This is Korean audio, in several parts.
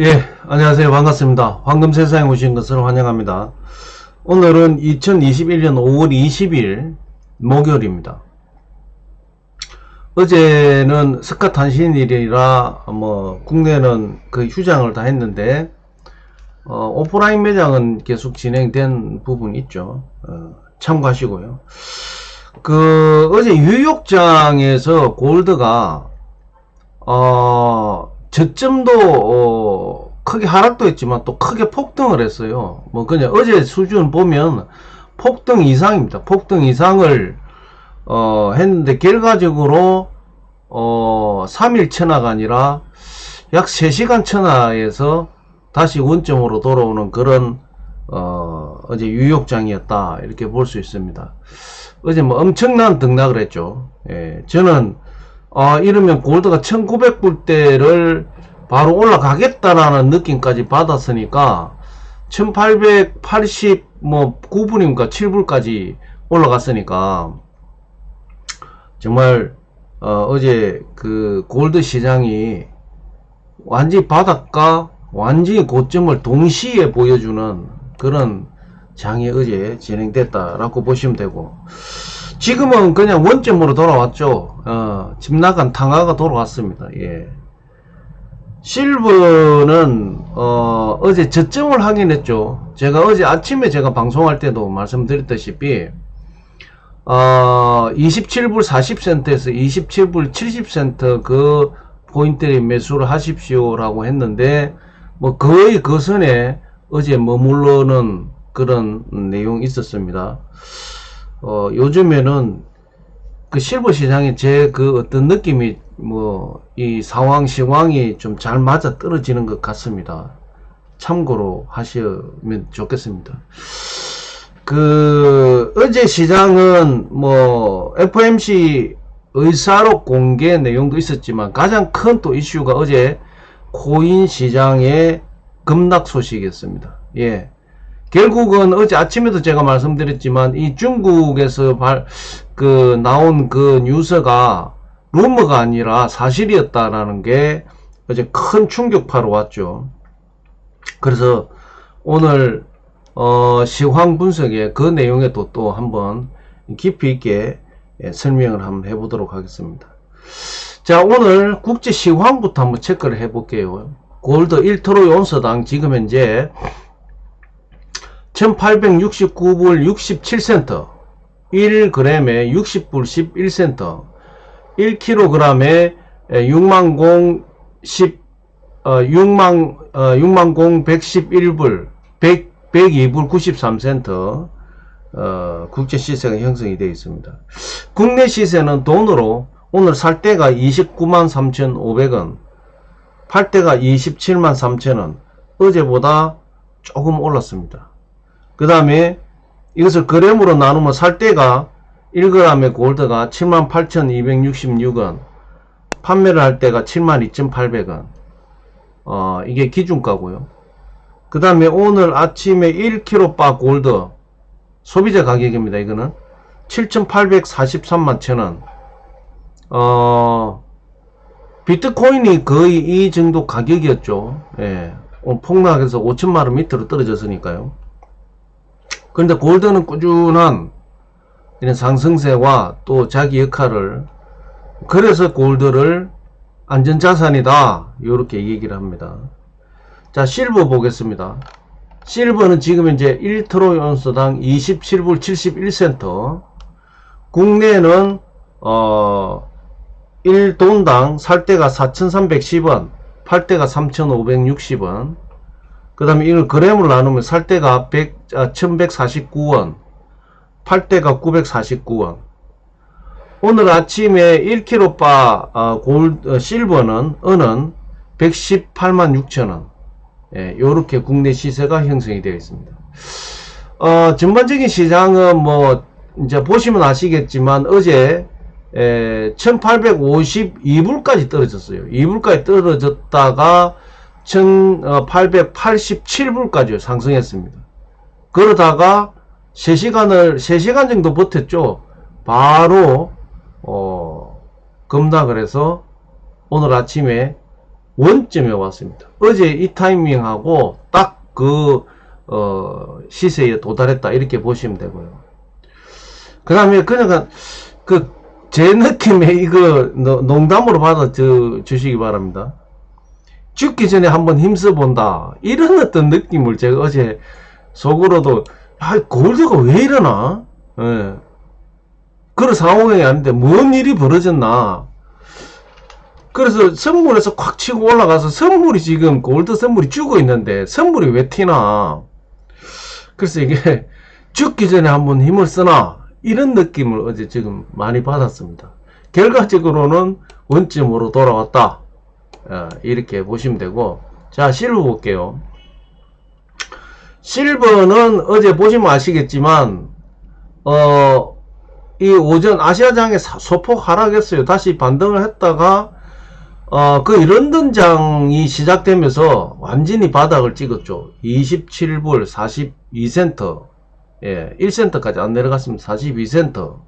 예, 안녕하세요. 반갑습니다. 황금 세상에 오신 것을 환영합니다. 오늘은 2021년 5월 20일 목요일입니다. 어제는 스카탄신일이라 국내는 그 휴장을 다 했는데 오프라인 매장은 계속 진행된 부분이 있죠. 참고하시고요. 어제 뉴욕장에서 골드가 저점도 크게 하락도 했지만 또 크게 폭등을 했어요. 그냥 어제 수준 보면 폭등 이상입니다. 폭등 이상을 했는데 결과적으로 3일 천하가 아니라 약 3시간 천하에서 다시 원점으로 돌아오는 그런 어제 뉴욕장이었다 이렇게 볼 수 있습니다. 어제 엄청난 등락을 했죠. 예, 저는 이러면 골드가 1900불대를 바로 올라가겠다라는 느낌까지 받았으니까 1889불인가 7불까지 올라갔으니까 정말 어제 그 골드 시장이 완전히 바닥과 완전히 고점을 동시에 보여주는 그런 장이 어제 진행됐다라고 보시면 되고, 지금은 그냥 원점으로 돌아왔죠. 집 나간 탕화가 돌아왔습니다. 예. 실버는 어제 저점을 하긴 했죠. 제가 어제 아침에 제가 방송할 때도 말씀드렸다시피 27불 40센트에서 27불 70센트 그 포인트를 매수를 하십시오 라고 했는데 거의 그 선에 어제 머무르는 그런 내용이 있었습니다. 요즘에는 그 실버 시장에 제 그 어떤 느낌이 이 상황이 좀 잘 맞아 떨어지는 것 같습니다. 참고로 하시면 좋겠습니다. 어제 시장은 FOMC 의사록 공개 내용도 있었지만 가장 큰 또 이슈가 어제 코인 시장의 급락 소식이었습니다. 예. 결국은 어제 아침에도 제가 말씀드렸지만 이 중국에서 나온 그 뉴스가 루머가 아니라 사실이었다라는 게 어제 큰 충격파로 왔죠. 그래서 오늘 시황 분석에 그 내용에 또 한번 깊이 있게 설명을 한번 해보도록 하겠습니다. 자, 오늘 국제 시황부터 한번 체크를 해볼게요. 골드 1트로이 온스당 지금 현재 1869불 67센트, 1g에 60불 11센트, 1kg에 60,111불 102불 93센트 국제 시세가 형성이 되어 있습니다. 국내 시세는 돈으로 오늘 살 때가 293,500원, 팔 때가 273,000원, 어제보다 조금 올랐습니다. 그 다음에 이것을 그램으로 나누면 살 때가 1g의 골드가 78,266원, 판매를 할 때가 72,800원. 이게 기준가고요. 그 다음에 오늘 아침에 1kg 골드 소비자 가격입니다. 이거는 7,843만 천원. 비트코인이 거의 이 정도 가격이었죠. 예. 폭락해서 5천만원 밑으로 떨어졌으니까요. 그런데 골드는 꾸준한 이런 상승세와 또 자기 역할을, 그래서 골드를 안전자산이다 이렇게 얘기를 합니다. 자, 실버 보겠습니다. 실버는 지금 이제 1트로이 온스당 27불 71센트, 국내는 1돈당 살 때가 4,310원, 팔 때가 3,560원. 그 다음에 이걸 그램으로 나누면 살 때가 1149원, 팔 때가 949원. 오늘 아침에 1kg 실버는 은은 118만 6천원. 예, 요렇게 국내 시세가 형성이 되어 있습니다. 전반적인 시장은 이제 보시면 아시겠지만 어제 1852불까지 떨어졌어요. 2불까지 떨어졌다가 1887불까지 상승했습니다. 그러다가 3시간 정도 버텼죠. 바로 급락을 해서 오늘 아침에 원점에 왔습니다. 어제 이 타이밍하고 딱 그 시세에 도달했다 이렇게 보시면 되고요. 그 다음에 그냥 제 느낌에 이거 농담으로 받아 주시기 바랍니다. 죽기 전에 한번 힘써 본다 이런 어떤 느낌을 제가 어제 속으로도 골드가 왜 이러나, 예. 그런 상황이 아닌데 뭔 일이 벌어졌나. 그래서 선물에서 콱 치고 올라가서 선물이 지금 골드 선물이 죽어 있는데 선물이 왜 튀나. 그래서 이게 죽기 전에 한번 힘을 쓰나 이런 느낌을 어제 지금 많이 받았습니다. 결과적으로는 원점으로 돌아왔다, 이렇게 보시면 되고. 자, 실버 볼게요. 실버는 어제 보시면 아시겠지만 이 오전 아시아장에 소폭 하락했어요. 다시 반등을 했다가 그 런던 장이 시작되면서 완전히 바닥을 찍었죠. 27불 42센트, 예, 1센트까지 안 내려갔습니다. 42센트.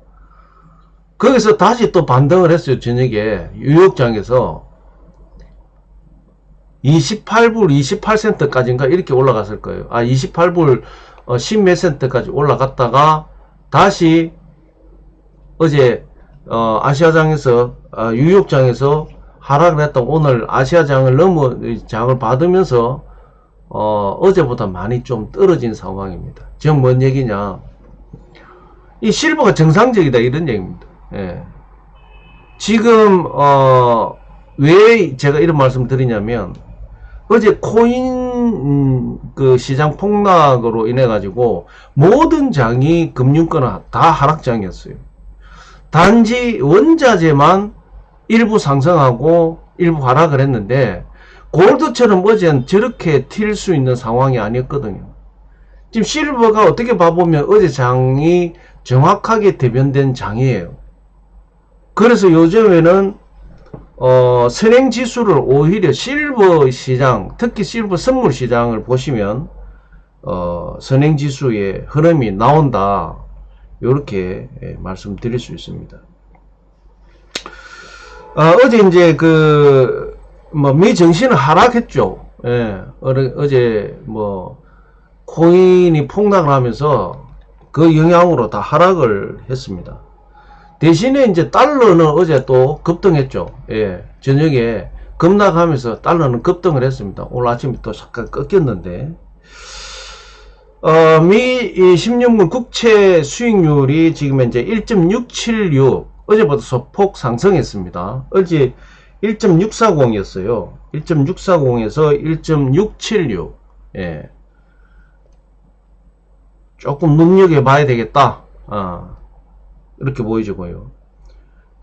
거기서 다시 또 반등을 했어요. 저녁에 뉴욕장에서 28불 28센트까지인가 이렇게 올라갔을 거예요. 28불 10 몇 센트까지 올라갔다가 다시 어제 아시아장에서 뉴욕장에서 하락을 했다. 오늘 아시아장을 넘어 장을 받으면서 어제보다 많이 좀 떨어진 상황입니다. 지금 뭔 얘기냐, 이 실버가 정상적이다 이런 얘기입니다. 예. 지금 왜 제가 이런 말씀 드리냐면 어제 코인 그 시장 폭락으로 인해 가지고 모든 장이 금융권은 다 하락장이었어요. 단지 원자재만 일부 상승하고 일부 하락을 했는데 골드처럼 어제는 저렇게 튈 수 있는 상황이 아니었거든요. 지금 실버가 어떻게 봐보면 어제 장이 정확하게 대변된 장이에요. 그래서 요즘에는 선행지수를 오히려 실버 시장, 특히 실버 선물 시장을 보시면 선행지수의 흐름이 나온다, 이렇게 말씀드릴 수 있습니다. 어제 이제 미 증시는 하락했죠. 예, 어제 코인이 폭락을 하면서 그 영향으로 다 하락을 했습니다. 대신에 이제 달러는 어제 또 급등했죠. 예, 저녁에 급락하면서 달러는 급등을 했습니다. 오늘 아침에 또 잠깐 꺾였는데, 미 16년 국채 수익률이 지금 현재 1.676, 어제보다 소폭 상승했습니다. 어제 1.640이었어요. 1.640에서 1.676. 예. 조금 눈여겨봐야 되겠다. 이렇게 보여지고요.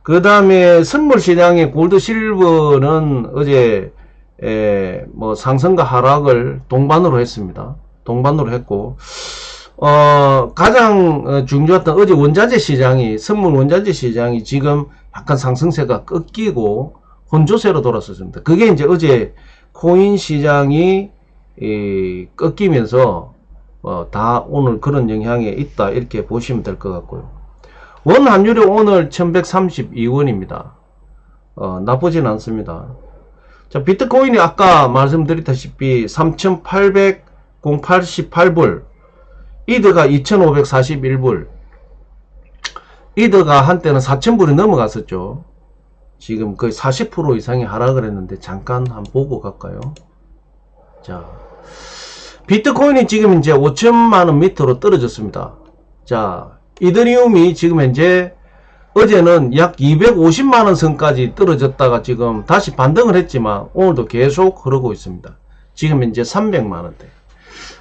그 다음에 선물 시장의 골드 실버는 어제 상승과 하락을 동반으로 했습니다. 동반으로 했고, 가장 중요했던 어제 원자재 시장이, 선물 원자재 시장이 지금 약간 상승세가 꺾이고 혼조세로 돌아섰습니다. 그게 이제 어제 코인 시장이 꺾이면서 다 오늘 그런 영향에 있다, 이렇게 보시면 될 것 같고요. 원 환율이 오늘 1132원입니다. 나쁘진 않습니다. 자, 비트코인이 아까 말씀드렸다시피 3888불, 이드가 2541불, 이드가 한때는 4000불이 넘어갔었죠. 지금 거의 40% 이상이 하락을 했는데 잠깐 한번 보고 갈까요? 자, 비트코인이 지금 이제 5천만원 밑으로 떨어졌습니다. 자, 이더리움이 지금 현재 어제는 약 250만원 선까지 떨어졌다가 지금 다시 반등을 했지만 오늘도 계속 흐르고 있습니다. 지금 현재 300만원대.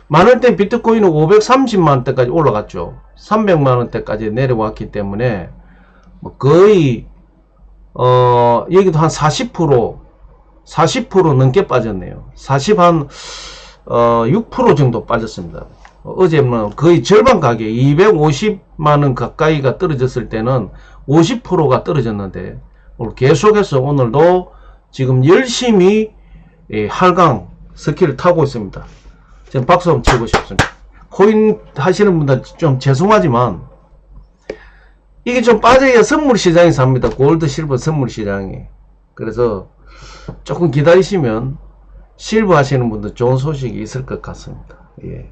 만원대 비트코인은 530만원대까지 올라갔죠. 300만원대까지 내려왔기 때문에 거의 여기도 한 40% 넘게 빠졌네요. 6% 정도 빠졌습니다. 어제는 거의 절반 가격 250만원 가까이가 떨어졌을 때는 50%가 떨어졌는데 오늘 계속해서 오늘도 지금 열심히 하강 스킬을 타고 있습니다. 지금 박수 한번 치고 싶습니다. 코인 하시는 분들 좀 죄송하지만 이게 좀 빠져야 선물 시장이 삽니다. 골드 실버 선물 시장이. 그래서 조금 기다리시면 실버 하시는 분들 좋은 소식이 있을 것 같습니다. 예.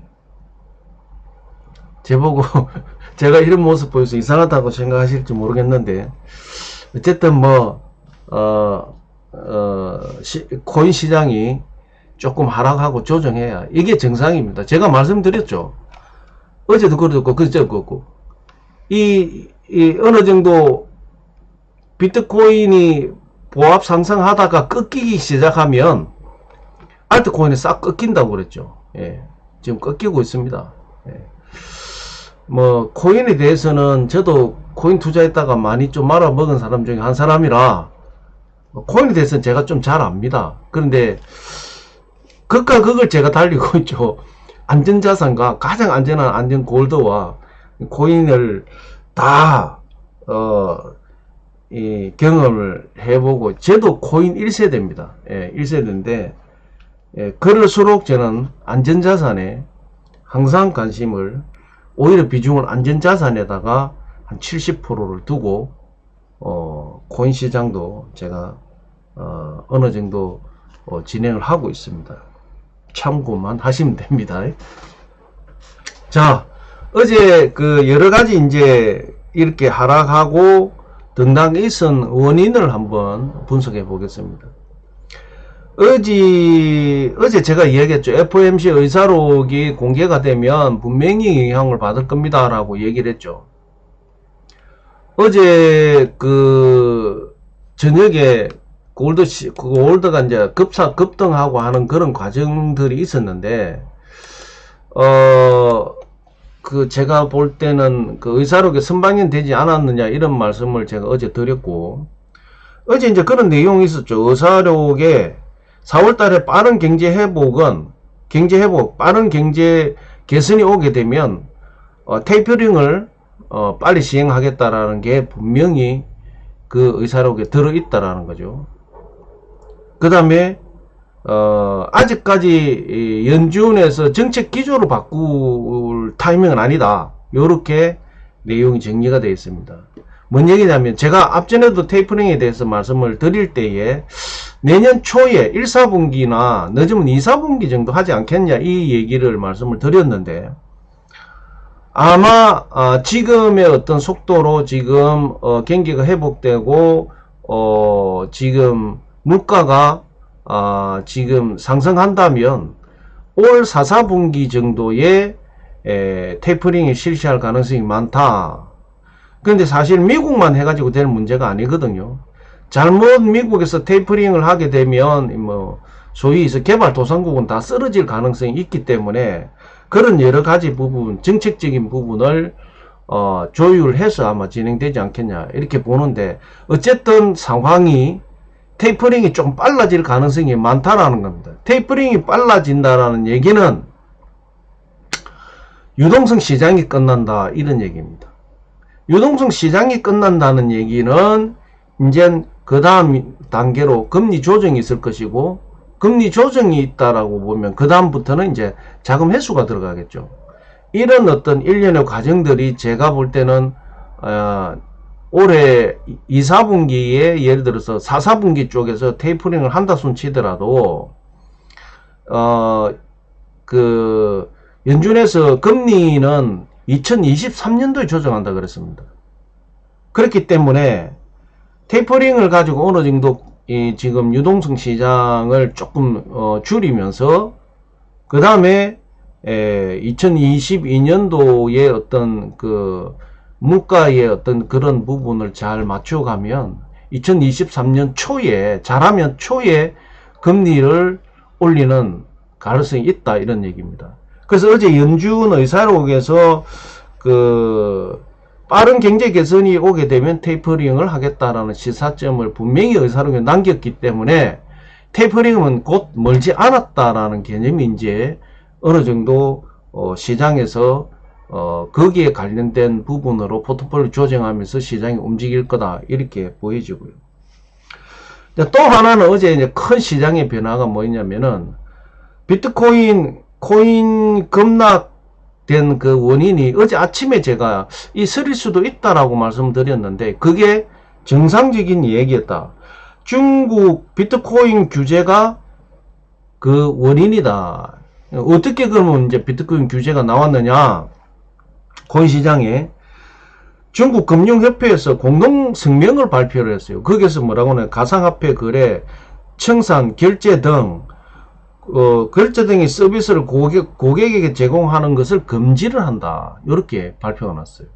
제보고 제가 이런 모습 보여서 이상하다고 생각하실지 모르겠는데, 어쨌든 뭐 코인 시장이 조금 하락하고 조정해야 이게 정상입니다. 제가 말씀드렸죠. 어제도 그렇고 그제도 그렇고 이 어느 정도 비트코인이 보합 상승하다가 꺾이기 시작하면 알트코인이 싹 꺾인다고 그랬죠. 예. 지금 꺾이고 있습니다. 예. 뭐 코인에 대해서는 저도 코인 투자했다가 많이 좀 말아먹은 사람 중에 한 사람이라 코인에 대해서는 제가 좀 잘 압니다. 그런데 극과 극을 제가 달리고 있죠. 안전자산과 가장 안전한 안전 골드와 코인을 다 이 경험을 해보고, 저도 코인 1세대입니다. 예, 1세대인데 예, 그럴수록 저는 안전자산에 항상 관심을, 오히려 비중을 안전자산에다가 한 70%를 두고 코인 시장도 제가 어느 정도 진행을 하고 있습니다. 참고만 하시면 됩니다. 자, 어제 그 여러가지 이제 이렇게 하락하고 등락에 있은 원인을 한번 분석해 보겠습니다. 어제 제가 이야기했죠. FOMC 의사록이 공개가 되면 분명히 영향을 받을 겁니다 라고 얘기를 했죠. 어제 그 저녁에 골드가 이제 급등하고 하는 그런 과정들이 있었는데, 그 제가 볼 때는 그 의사록에 선방이 되지 않았느냐 이런 말씀을 제가 어제 드렸고, 어제 이제 그런 내용이 있었죠. 의사록에 4월달에 빠른 경제 회복, 빠른 경제 개선이 오게 되면 테이퍼링을 빨리 시행하겠다라는 게 분명히 그 의사록에 들어있다라는 거죠. 그 다음에 아직까지 연준에서 정책 기조를 바꿀 타이밍은 아니다. 요렇게 내용이 정리가 되어 있습니다. 뭔 얘기냐면, 제가 앞전에도 테이퍼링에 대해서 말씀을 드릴 때에 내년 초에 1, 4분기나 늦으면 2, 4분기 정도 하지 않겠냐 이 얘기를 말씀을 드렸는데, 아마 지금의 어떤 속도로 지금 경기가 회복되고 지금 물가가 지금 상승한다면 올 4, 4분기 정도에 테이퍼링이 실시할 가능성이 많다. 그런데 사실 미국만 해가지고 될 문제가 아니거든요. 잘못 미국에서 테이퍼링을 하게 되면 뭐 소위 개발도상국은 다 쓰러질 가능성이 있기 때문에 그런 여러 가지 부분, 정책적인 부분을 조율해서 아마 진행되지 않겠냐 이렇게 보는데, 어쨌든 상황이 테이퍼링이 좀 빨라질 가능성이 많다라는 겁니다. 테이퍼링이 빨라진다라는 얘기는 유동성 시장이 끝난다 이런 얘기입니다. 유동성 시장이 끝난다는 얘기는 이제 그 다음 단계로 금리 조정이 있을 것이고, 금리 조정이 있다라고 보면 그 다음부터는 이제 자금 회수가 들어가겠죠. 이런 어떤 일련의 과정들이 제가 볼 때는 올해 2, 4분기에 예를 들어서 4, 4분기 쪽에서 테이퍼링을 한다 손 치더라도 그 연준에서 금리는 2023년도에 조정한다 그랬습니다. 그렇기 때문에 테이퍼링을 가지고 어느 정도 지금 유동성 시장을 조금 줄이면서 그 다음에 2022년도에 어떤 그 물가의 어떤 그런 부분을 잘 맞춰가면 2023년 초에, 잘하면 초에 금리를 올리는 가능성이 있다 이런 얘기입니다. 그래서 어제 연준 의사록에서 그 빠른 경제 개선이 오게 되면 테이퍼링을 하겠다라는 시사점을 분명히 의사록에 남겼기 때문에 테이퍼링은 곧 멀지 않았다라는 개념이 이제 어느 정도 시장에서 거기에 관련된 부분으로 포트폴리오 조정하면서 시장이 움직일 거다 이렇게 보여지고요. 또 하나는 어제 이제 큰 시장의 변화가 뭐냐면은 비트코인 급락된 그 원인이 어제 아침에 제가 있을 수도 있다라고 말씀드렸는데, 그게 정상적인 얘기였다. 중국 비트코인 규제가 그 원인이다. 어떻게 그러면 이제 비트코인 규제가 나왔느냐? 코인 시장에 중국 금융협회에서 공동 성명을 발표를 했어요. 거기서 뭐라고 하냐? 가상화폐 거래, 청산, 결제 등 결제 등의 서비스를 고객에게 제공하는 것을 금지를 한다. 이렇게 발표가 났어요.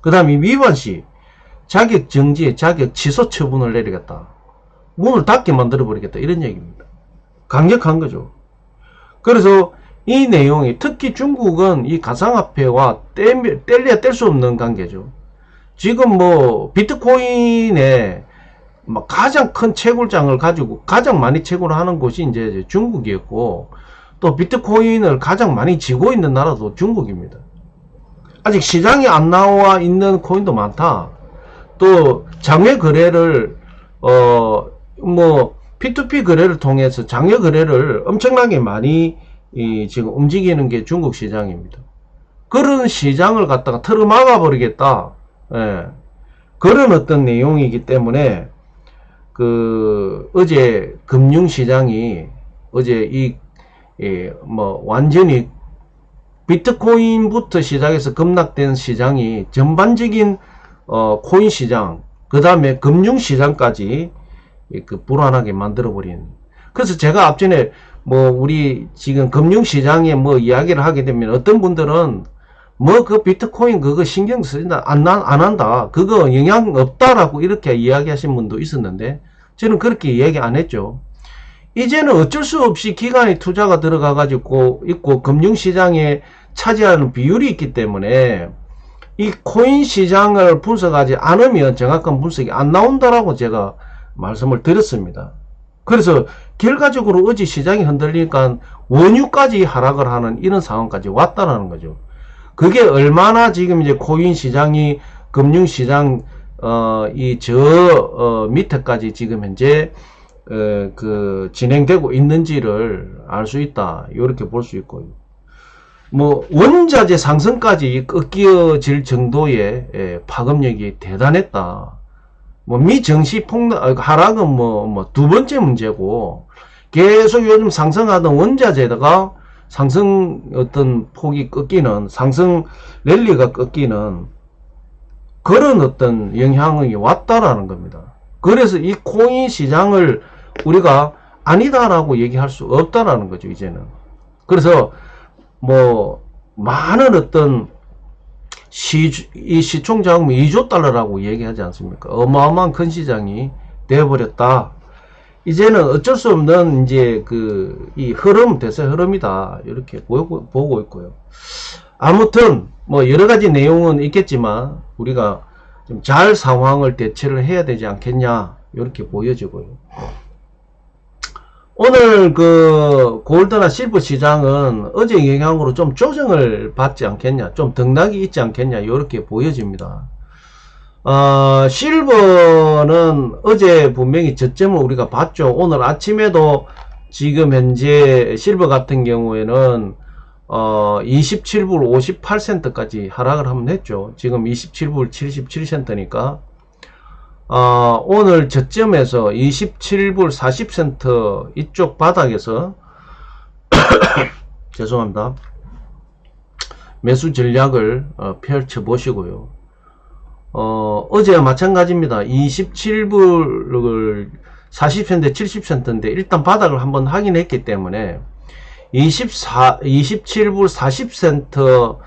그 다음에 위반 시 자격 정지, 자격 취소 처분을 내리겠다. 문을 닫게 만들어 버리겠다. 이런 얘기입니다. 강력한 거죠. 그래서 이 내용이 특히 중국은 이 가상화폐와 뗄래야 뗄 수 없는 관계죠. 지금 뭐 비트코인에 가장 큰 채굴장을 가지고 가장 많이 채굴을 하는 곳이 이제 중국이었고, 또 비트코인을 가장 많이 지고 있는 나라도 중국입니다. 아직 시장에 안 나와 있는 코인도 많다. 또 장외 거래를 뭐 P2P 거래를 통해서 장외 거래를 엄청나게 많이 지금 움직이는 게 중국 시장입니다. 그런 시장을 갖다가 틀어막아 버리겠다. 예. 그런 어떤 내용이기 때문에 어제 금융시장이 어제 뭐 완전히 비트코인부터 시작해서 급락된 시장이 전반적인 코인 시장, 그 다음에 금융시장까지 불안하게 만들어버린. 그래서 제가 앞전에 뭐 우리 지금 금융시장에 뭐 이야기를 하게 되면 어떤 분들은 뭐 그 비트코인 그거 신경 쓰인다, 안 한다, 그거 영향 없다라고 이렇게 이야기하신 분도 있었는데, 저는 그렇게 이야기 안 했죠. 이제는 어쩔 수 없이 기관의 투자가 들어가 가지고 있고 금융시장에 차지하는 비율이 있기 때문에 이 코인 시장을 분석하지 않으면 정확한 분석이 안 나온다라고 제가 말씀을 드렸습니다. 그래서 결과적으로 어제 시장이 흔들리니까 원유까지 하락을 하는 이런 상황까지 왔다라는 거죠. 그게 얼마나 지금 이제 코인 시장이 금융시장 밑에까지 지금 현재 진행되고 있는지를 알 수 있다. 이렇게 볼 수 있고요. 뭐 원자재 상승까지 꺾여질 정도의 파급력이 대단했다. 뭐 미정시 하락은 뭐 두 번째 문제고, 계속 요즘 상승하던 원자재가 상승 어떤 폭이 꺾이는, 상승 랠리가 꺾이는 그런 어떤 영향이 왔다라는 겁니다. 그래서 이 코인 시장을 우리가 아니다라고 얘기할 수 없다라는 거죠, 이제는. 그래서 뭐 많은 어떤 이 시총 자금이 2조 달러라고 얘기하지 않습니까? 어마어마한 큰 시장이 되어버렸다. 이제는 어쩔 수 없는 이제 이 흐름, 대세 흐름이다. 이렇게 보고 있고요. 아무튼 뭐 여러 가지 내용은 있겠지만 우리가 좀 잘 상황을 대처를 해야 되지 않겠냐. 이렇게 보여지고요. 오늘 골드나 실버 시장은 어제 영향으로 좀 조정을 받지 않겠냐, 좀 등락이 있지 않겠냐, 이렇게 보여집니다. 실버는 어제 분명히 저점을 우리가 봤죠. 오늘 아침에도 지금 현재 실버 같은 경우에는 27불 58센트까지 하락을 한번 했죠. 지금 27불 77센트니까 오늘 저점에서 27불 40센트 이쪽 바닥에서 죄송합니다. 매수 전략을 펼쳐 보시고요. 어제와 마찬가지입니다. 27불 40센트 70센트인데 일단 바닥을 한번 확인했기 때문에 27불 40센트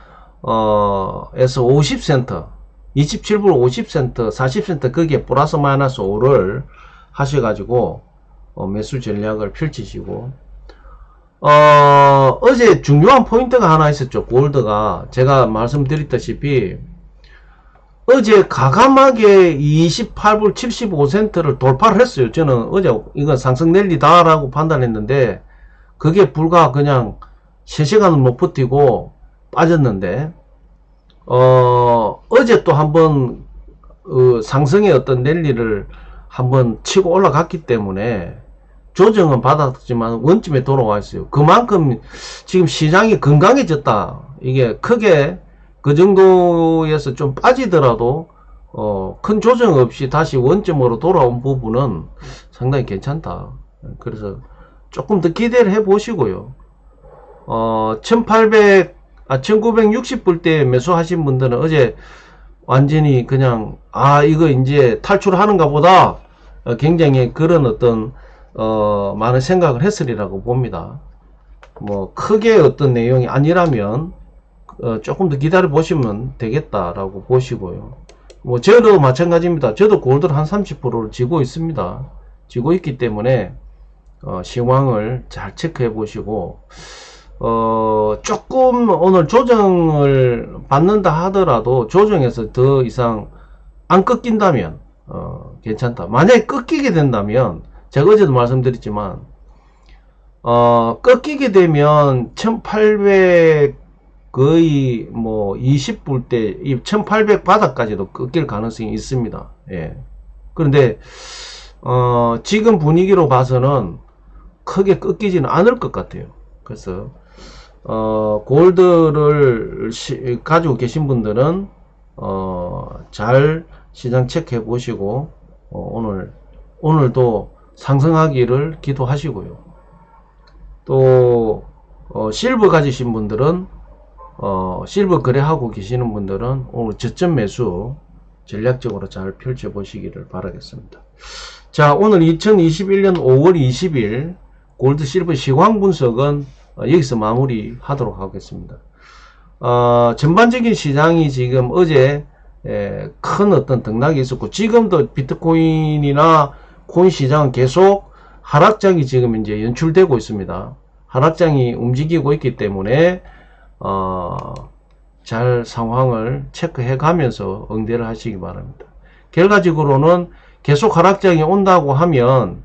에서 50센트 27불 50센트 40센트 거기에 플러스 마이너스 5를 하셔가지고 매수 전략을 펼치시고, 어제 중요한 포인트가 하나 있었죠. 골드가 제가 말씀드렸다시피 어제 가감하게 28불 75센트를 돌파를 했어요. 저는 어제 이건 상승 랠리다 라고 판단했는데 그게 불과 그냥 3시간을 못 버티고 빠졌는데, 어제 또 한번 상승의 어떤 랠리를 한번 치고 올라갔기 때문에 조정은 받았지만 원점에 돌아와 있어요. 그만큼 지금 시장이 건강해졌다. 이게 크게 그 정도에서 좀 빠지더라도 큰 조정 없이 다시 원점으로 돌아온 부분은 상당히 괜찮다. 그래서 조금 더 기대를 해 보시고요. 1960불 때 매수하신 분들은 어제 완전히 그냥, 이거 이제 탈출하는가 보다. 굉장히 그런 어떤, 많은 생각을 했으리라고 봅니다. 뭐, 크게 어떤 내용이 아니라면, 조금 더 기다려 보시면 되겠다라고 보시고요. 뭐, 저도 마찬가지입니다. 저도 골드를 한 30%를 쥐고 있습니다. 쥐고 있기 때문에, 시황을 잘 체크해 보시고, 조금 오늘 조정을 받는다 하더라도 조정에서 더 이상 안 꺾인다면, 괜찮다. 만약에 꺾이게 된다면, 제가 어제도 말씀드렸지만, 꺾이게 되면 1800 거의 뭐 20불 때 이 1800 바닥까지도 꺾일 가능성이 있습니다. 예. 그런데 지금 분위기로 봐서는 크게 꺾이지는 않을 것 같아요. 그래서 골드를 가지고 계신 분들은 잘 시장 체크해 보시고 오늘도 상승하기를 기도하시고요. 또 실버 가지신 분들은 실버 거래하고 계시는 분들은 오늘 저점 매수 전략적으로 잘 펼쳐 보시기를 바라겠습니다. 자, 오늘 2021년 5월 20일 골드 실버 시황 분석은 여기서 마무리 하도록 하겠습니다. 전반적인 시장이 지금 어제 큰 어떤 등락이 있었고, 지금도 비트코인이나 코인 시장은 계속 하락장이 지금 이제 연출되고 있습니다. 하락장이 움직이고 있기 때문에 잘 상황을 체크해 가면서 응대를 하시기 바랍니다. 결과적으로는 계속 하락장이 온다고 하면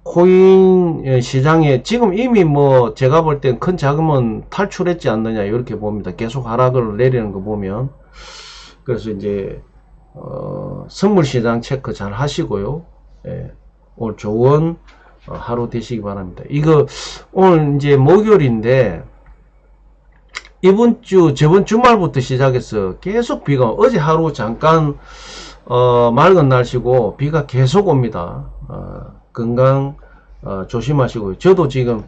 코인 시장에 지금 이미 뭐 제가 볼 땐 큰 자금은 탈출했지 않느냐 이렇게 봅니다. 계속 하락을 내리는 거 보면. 그래서 이제 선물 시장 체크 잘 하시고요. 예, 오늘 좋은 하루 되시기 바랍니다. 이거 오늘 이제 목요일인데 저번 주말부터 시작해서 계속 비가, 어제 하루 잠깐 맑은 날씨고 비가 계속 옵니다. 건강 조심하시고요. 저도 지금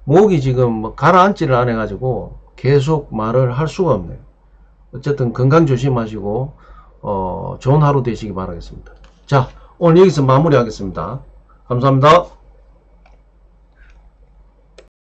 목이 지금 뭐 가라앉지를 않아 가지고 계속 말을 할 수가 없네요. 어쨌든 건강 조심하시고 좋은 하루 되시기 바라겠습니다. 자, 오늘 여기서 마무리하겠습니다. 감사합니다.